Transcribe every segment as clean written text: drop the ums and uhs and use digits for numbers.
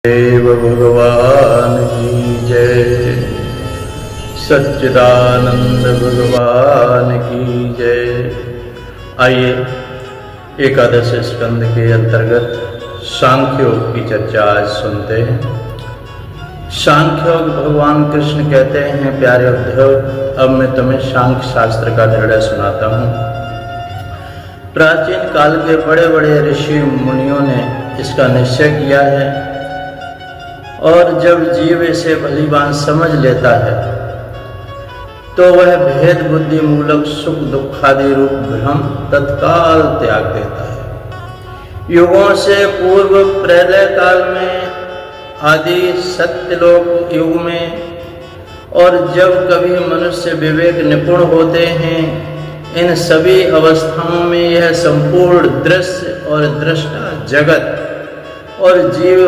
देव भगवान की जय, सच्चिदानंद भगवान की जय। आइए एकादश स्कंद के अंतर्गत सांख्य योग की चर्चा आज सुनते हैं। सांख्य योग भगवान कृष्ण कहते हैं, प्यारे उद्धव, अब मैं तुम्हें सांख्य शास्त्र का निर्णय सुनाता हूँ। प्राचीन काल के बड़े बड़े ऋषि मुनियों ने इसका निश्चय किया है और जब जीव इसे भलीभांति समझ लेता है तो वह भेद बुद्धि मूलक सुख दुखादि रूप भ्रम तत्काल त्याग देता है। युगों से पूर्व प्रलय काल में, आदि सत्यलोक युग में, और जब कभी मनुष्य विवेक निपुण होते हैं, इन सभी अवस्थाओं में यह संपूर्ण दृश्य और दृष्टा जगत और जीव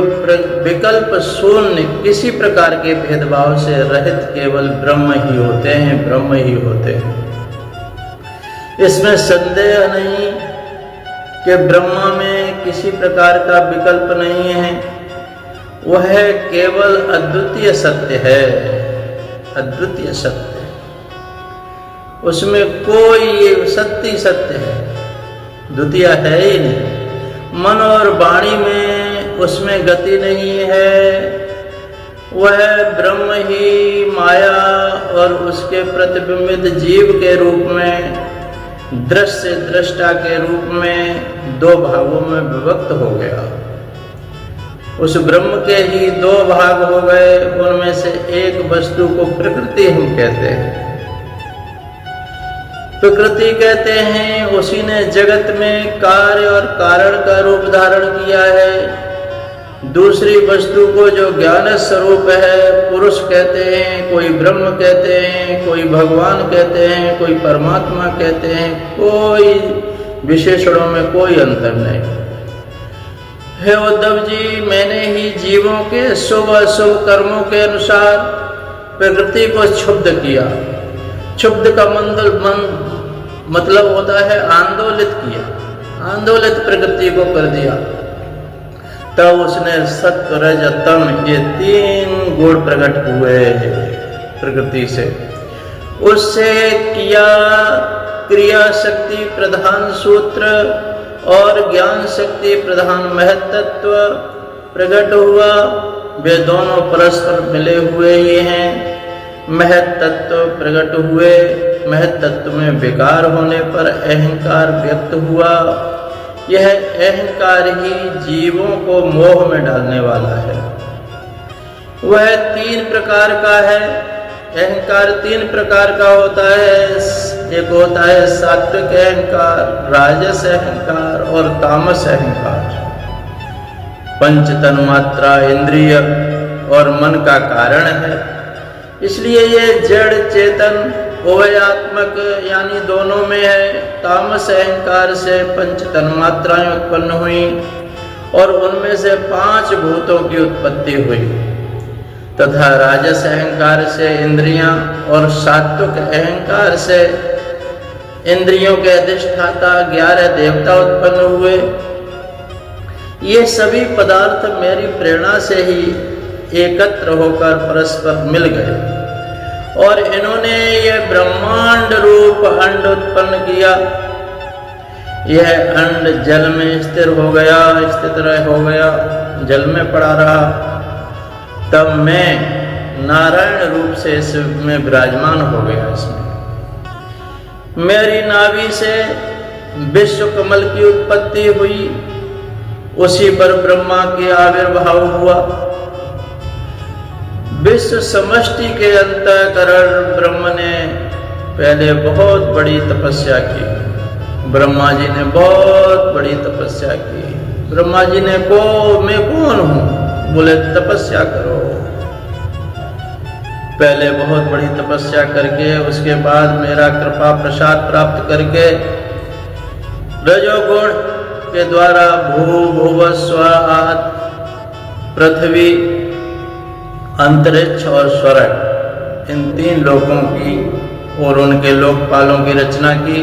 विकल्प शून्य, किसी प्रकार के भेदभाव से रहित केवल ब्रह्म ही होते हैं, ब्रह्म ही होते हैं। इसमें संदेह नहीं कि ब्रह्म में किसी प्रकार का विकल्प नहीं है, वह केवल अद्वितीय सत्य है, अद्वितीय सत्य। उसमें कोई सत्य सत्य है, द्वितीय है ही नहीं। मन और वाणी में उसमें गति नहीं है, वह ब्रह्म ही माया और उसके प्रतिबिंबित जीव के रूप में, दृश्य दृष्टा के रूप में दो भागों में विभक्त हो गया। उस ब्रह्म के ही दो भाग हो गए, उनमें से एक वस्तु को प्रकृति हम कहते हैं। प्रकृति कहते हैं, उसी ने जगत में कार्य और कारण का रूप धारण किया है। दूसरी वस्तु को जो ज्ञान स्वरूप है, पुरुष कहते हैं, कोई ब्रह्म कहते हैं, कोई भगवान कहते हैं, कोई परमात्मा कहते हैं, कोई विशेषणों में कोई अंतर नहीं। हे उद्धव जी, मैंने ही जीवों के शुभ अशुभ कर्मों के अनुसार प्रकृति को क्षुब्ध किया। क्षुब्ध का मतलब होता है आंदोलित किया, आंदोलित प्रकृति को कर दिया। तब उसने सत्व रज तम ये तीन गुण प्रकट हुए प्रकृति से। उससे किया क्रिया शक्ति प्रधान सूत्र और ज्ञान शक्ति प्रधान महत्त्व प्रकट हुआ। वे दोनों परस्पर मिले हुए ही हैं। महत्त्व प्रकट हुए, महत्त्व में विकार होने पर अहंकार व्यक्त हुआ। यह अहंकार ही जीवों को मोह में डालने वाला है। वह तीन प्रकार का है। अहंकार तीन प्रकार का होता है। एक होता है सात्विक अहंकार, राजस अहंकार और तामस अहंकार। पंच तन्मात्रा इंद्रिय और मन का कारण है, इसलिए ये जड़ चेतन उभयात्मक यानी दोनों में है। तामस अहंकार से पंच तन्मात्राएं उत्पन्न हुई और उनमें से पांच भूतों की उत्पत्ति हुई, तथा राजस अहंकार से इंद्रियां और सात्विक अहंकार से इंद्रियों के अधिष्ठाता 11 देवता उत्पन्न हुए। ये सभी पदार्थ मेरी प्रेरणा से ही एकत्र होकर परस्पर मिल गए और इन्होंने यह ब्रह्मांड रूप अंड उत्पन्न किया। यह अंड जल में स्थिर हो गया, स्थित हो गया, जल में पड़ा रहा। तब मैं नारायण रूप से इसमें विराजमान हो गया। इसमें मेरी नाभि से विश्व कमल की उत्पत्ति हुई, उसी पर ब्रह्मा के आविर्भाव हुआ। विश्व समष्टि के अंतःकरण ब्रह्म ने पहले बहुत बड़ी तपस्या की। ब्रह्मा जी ने बहुत बड़ी तपस्या की। ब्रह्मा जी ने मैं कौन हूं? बोले तपस्या करो। पहले बहुत बड़ी तपस्या करके, उसके बाद मेरा कृपा प्रसाद प्राप्त करके रजोगुण के द्वारा भू भुव स्वाहा पृथ्वी अंतरिक्ष और स्वर्ग, इन तीन लोकों की और उनके लोकपालों की रचना की।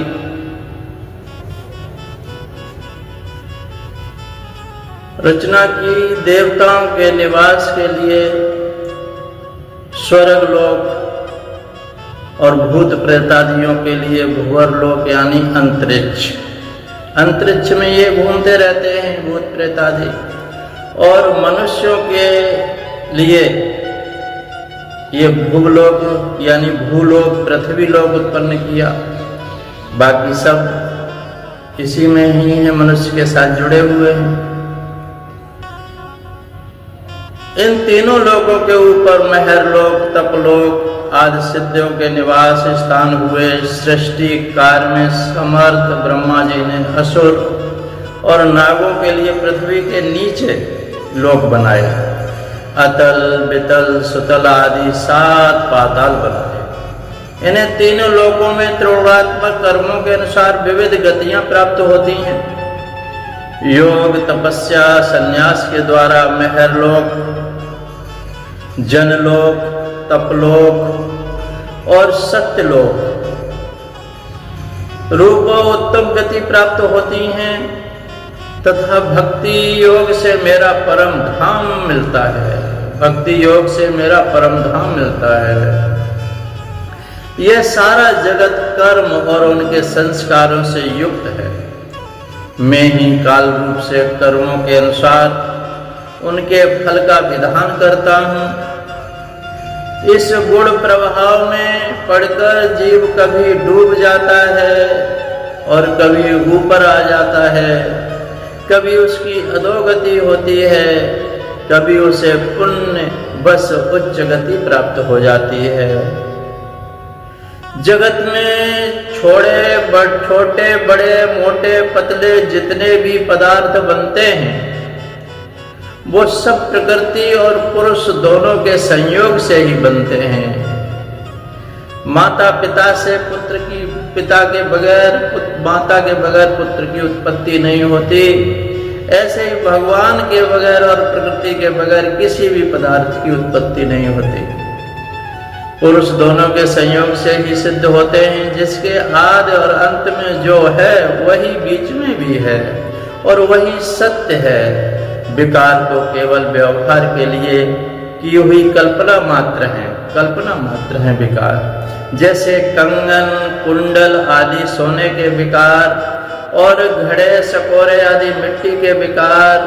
रचना की देवताओं के निवास के लिए स्वर्ग लोक और भूत प्रेतादियों के लिए भूवर लोक यानी अंतरिक्ष। अंतरिक्ष में ये घूमते रहते हैं भूत प्रेतादि। और मनुष्यों के लिए ये भूलोक यानी भूलोक पृथ्वी लोक उत्पन्न किया। बाकी सब इसी में ही है, मनुष्य के साथ जुड़े हुए हैं। इन तीनों लोकों के ऊपर महरलोक, तपलोक आदि सिद्धियों के निवास स्थान हुए। सृष्टि कार्य में समर्थ ब्रह्मा जी ने असुर और नागों के लिए पृथ्वी के नीचे लोक बनाए। अतल, बितल, सुतल आदि 7 पाताल बनाए। इन्हें तीनों लोकों में त्रिगुणात्मक कर्मों के अनुसार विविध गतियां प्राप्त होती हैं। योग, तपस्या, संन्यास के द्वारा महरलोक, जनलोक, तपलोक और सत्यलोक रूप उत्तम गति प्राप्त होती हैं तथा भक्ति योग से मेरा परम धाम मिलता है। भक्ति योग से मेरा परम धाम मिलता है। यह सारा जगत कर्म और उनके संस्कारों से युक्त है। मैं ही काल रूप से कर्मों के अनुसार उनके फल का विधान करता हूँ। इस गुण प्रभाव में पड़कर जीव कभी डूब जाता है और कभी ऊपर आ जाता है। कभी उसकी अधोगति होती है, कभी उसे पुण्य बस उच्च गति प्राप्त हो जाती है। जगत में छोटे बड़े मोटे पतले जितने भी पदार्थ बनते हैं वो सब प्रकृति और पुरुष दोनों के संयोग से ही बनते हैं। माता पिता से पुत्र की, पिता के बगैर माता के बगैर पुत्र की उत्पत्ति नहीं होती। ऐसे ही भगवान के बगैर और प्रकृति के बगैर किसी भी पदार्थ की उत्पत्ति नहीं होती। पुरुष दोनों के संयोग से ही सिद्ध होते हैं। जिसके आदि और अंत में जो है वही बीच में भी है और वही सत्य है। विकार तो केवल व्यवहार के लिए की हुई कल्पना मात्र है विकार। जैसे कंगन, कुंडल आदि सोने के विकार और घड़े, सकोरे आदि मिट्टी के विकार।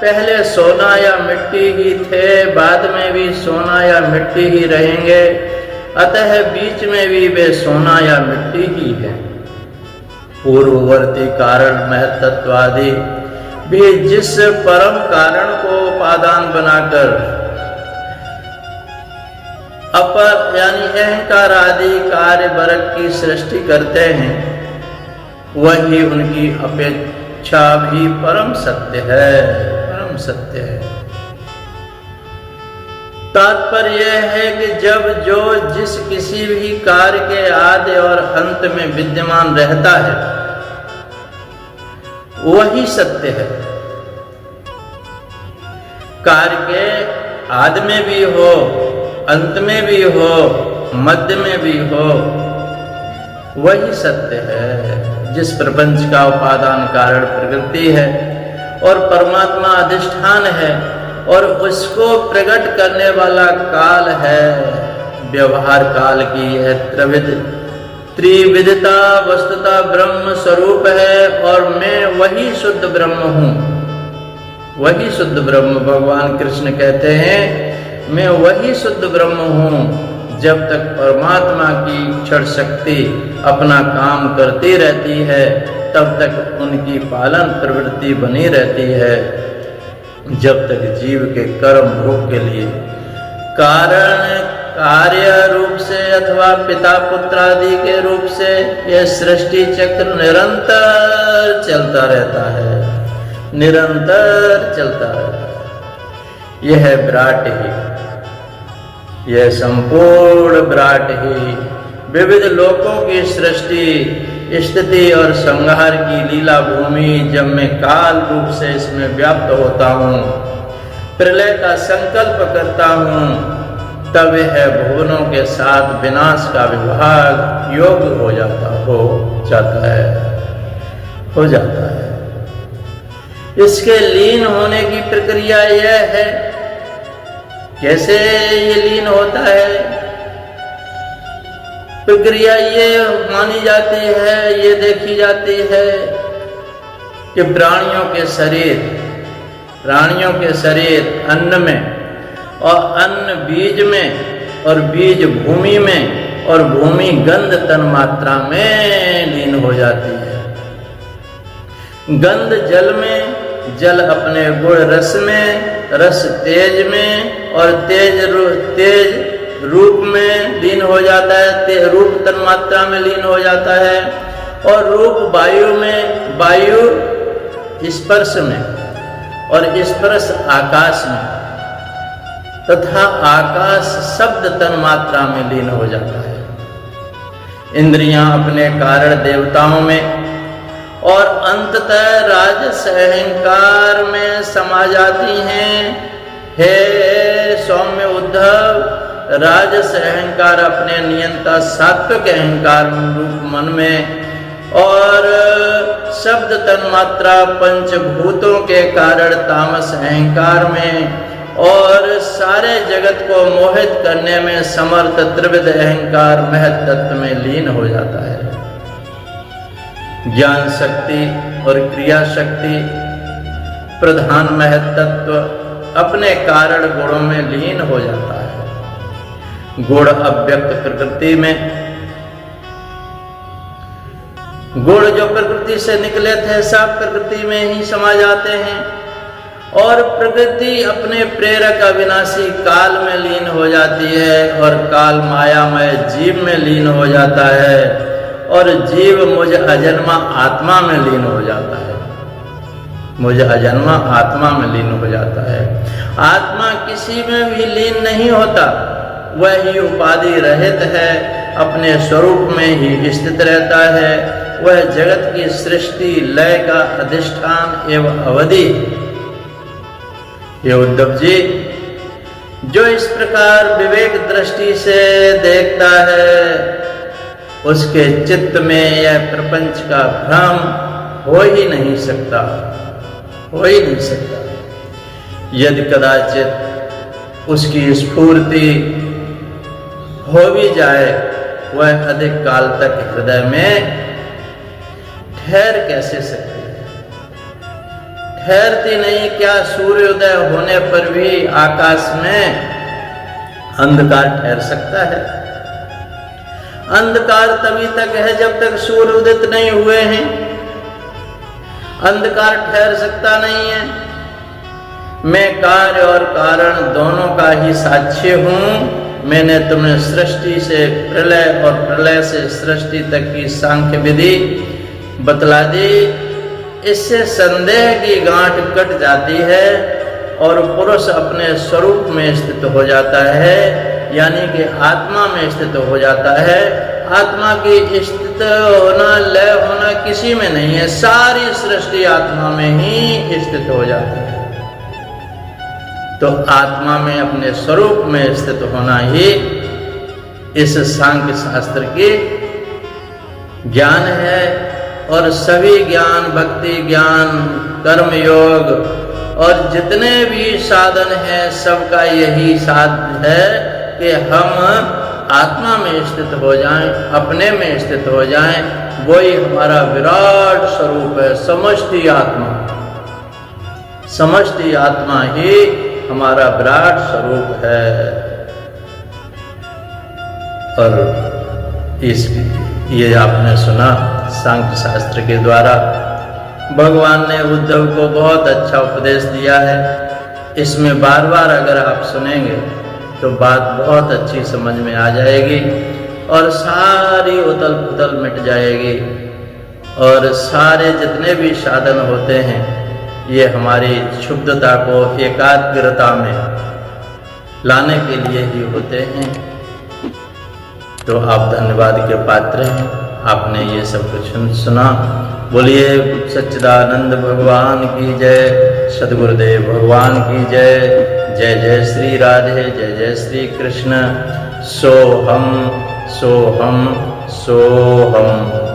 पहले सोना या मिट्टी ही थे, बाद में भी सोना या मिट्टी ही रहेंगे, अतः बीच में भी वे सोना या मिट्टी ही है। पूर्ववर्ती कारण महत्त्व आदि भी जिस परम कारण को उपादान बनाकर अपर यानी अहंकार आदि कार्य वर्ग की सृष्टि करते हैं वही उनकी अपेक्षा भी परम सत्य है। तात्पर्य यह है कि जब जो जिस किसी भी कार्य के आदि और अंत में विद्यमान रहता है वही सत्य है। कार्य के आदि में भी हो, अंत में भी हो, मध्य में भी हो, वही सत्य है। जिस प्रपंच का उपादान कारण प्रकृति है और परमात्मा अधिष्ठान है और उसको प्रकट करने वाला काल है, व्यवहार काल की है त्रिविधता वस्तुता ब्रह्म स्वरूप है और मैं वही शुद्ध ब्रह्म हूँ। वही शुद्ध ब्रह्म भगवान कृष्ण कहते हैं मैं वही शुद्ध ब्रह्म हूँ। जब तक परमात्मा की क्षण शक्ति अपना काम करती रहती है तब तक उनकी पालन प्रवृत्ति बनी रहती है। जब तक जीव के कर्म भोग के लिए कारण कार्य रूप से अथवा पिता पुत्र आदि के रूप से यह सृष्टि चक्र निरंतर चलता रहता है। यह विराट ही, यह संपूर्ण विराट ही विविध लोकों की सृष्टि स्थिति और संहार की लीला भूमि। जब मैं काल रूप से इसमें व्याप्त होता हूँ, प्रलय का संकल्प करता हूँ, तब यह भुवनों के साथ विनाश का विभाग योग्य हो जाता है। इसके लीन होने की प्रक्रिया यह है। कैसे ये लीन होता है? प्रक्रिया ये मानी जाती है, ये देखी जाती है कि प्राणियों के शरीर अन्न में, और अन्न बीज में, और बीज भूमि में, और भूमि गंध तन मात्रा में लीन हो जाती है। गंध जल में, जल अपने गुण रस में, रस तेज में, और तेज रूप में लीन हो जाता है, रूप तन मात्रा में लीन हो जाता है, और रूप वायु में, वायु स्पर्श में, और स्पर्श आकाश में, तथा आकाश शब्द तन मात्रा में लीन हो जाता है। इंद्रियां अपने कारण देवताओं में, और अंततः राजस अहंकार में समा जाती हैं। हे सौम्य उद्धव, राजस अहंकार अपने नियंता सात्विक अहंकार रूप मन में, और शब्द तन्मात्रा पंचभूतों के कारण तामस अहंकार में, और सारे जगत को मोहित करने में समर्थ त्रिविध अहंकार महत तत्व में लीन हो जाता है। ज्ञान शक्ति और क्रिया शक्ति प्रधान महत तत्व अपने कारण गुणों में लीन हो जाता है। गुण अव्यक्त प्रकृति में, गुण जो प्रकृति से निकले थे सब प्रकृति में ही समा जाते हैं, और प्रकृति अपने प्रेरक अविनाशी काल में लीन हो जाती है, और काल मायामय जीव में लीन हो जाता है, और जीव मुझ अजन्मा आत्मा में लीन हो जाता है। मुझ अजन्मा आत्मा में लीन हो जाता है। आत्मा किसी में भी लीन नहीं होता, वह ही उपाधि रहित है, अपने स्वरूप में ही स्थित रहता है। वह जगत की सृष्टि लय का अधिष्ठान एवं अवधि। ये उद्धव जी, जो इस प्रकार विवेक दृष्टि से देखता है, उसके चित्त में यह प्रपंच का भ्रम हो ही नहीं सकता, हो ही नहीं सकता। यदि कदाचित उसकी स्फूर्ति हो भी जाए, वह अधिक काल तक हृदय में ठहर कैसे सकती है? ठहरती नहीं। क्या सूर्योदय होने पर भी आकाश में अंधकार ठहर सकता है? अंधकार तभी तक है जब तक सूर्य उदित नहीं हुए हैं। अंधकार ठहर सकता नहीं है। मैं कार्य और कारण दोनों का ही साक्ष्य हूं। मैंने तुम्हें सृष्टि से प्रलय और प्रलय से सृष्टि तक की सांख्य विधि बतला दी। इससे संदेह की गांठ कट जाती है और पुरुष अपने स्वरूप में स्थित हो जाता है, यानी कि आत्मा में स्थित हो जाता है। आत्मा की स्थित होना, लय होना किसी में नहीं है, सारी सृष्टि आत्मा में ही स्थित हो जाती है। तो आत्मा में अपने स्वरूप में स्थित होना ही इस सांख्य शास्त्र की ज्ञान है। और सभी ज्ञान, भक्ति ज्ञान, कर्म योग और जितने भी साधन हैं, सबका यही साध है कि हम आत्मा में स्थित हो जाएं, अपने में स्थित हो जाएं। वही हमारा विराट स्वरूप है। समष्टि आत्मा, समष्टि आत्मा ही हमारा विराट स्वरूप है। और ये आपने सुना सांख्य शास्त्र के द्वारा भगवान ने उद्धव को बहुत अच्छा उपदेश दिया है। इसमें बार बार अगर आप सुनेंगे तो बात बहुत अच्छी समझ में आ जाएगी और सारी उथल पुथल मिट जाएगी। और सारे जितने भी साधन होते हैं, ये हमारी क्षुब्धता को एकाग्रता में लाने के लिए ही होते हैं। तो आप धन्यवाद के पात्र हैं, आपने ये सब कुछ सुना। बोलिए सच्चिदानंद भगवान की जय, सद्गुरुदेव भगवान की जय। जय जय श्री राधे, जय जय श्री कृष्ण। सोहम सोहम सोहम।